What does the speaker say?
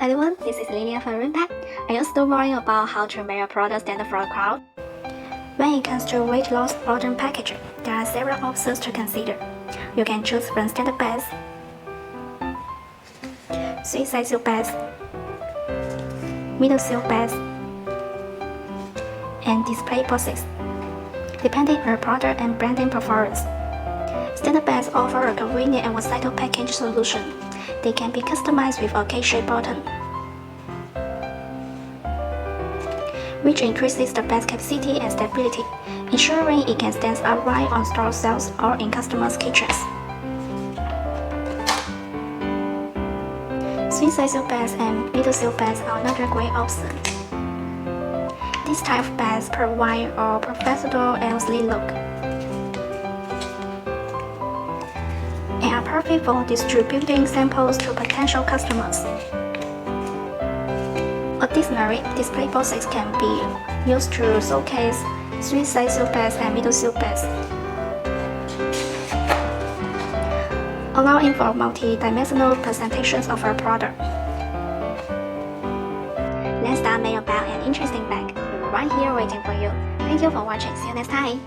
everyone, this is Lelia from Rinpac. Are you still worrying about how to make a product stand for a crowd? When it comes to weight loss modern packaging, there are several options to consider. You can choose from standard bags, suicide seal bags, middle seal bags, and display boxes, depending on your product and branding preference. Standard bags offer a convenient and versatile package solution. They can be customized with a K-shaped bottom, which increases the bag's capacity and stability, ensuring it can stand upright on store shelves or in customers' kitchens. Suicide seal bags and middle seal bags are another great option. This type of bags provide a professional and sleek look, and are perfect for distributing samples to potential customers. Additionally, display boxes can be used to showcase suicide seal bags and middle seal bags, allowing for multi-dimensional presentations of our product. Let's start making about an interesting bag. We're right here waiting for you. Thank you for watching. See you next time.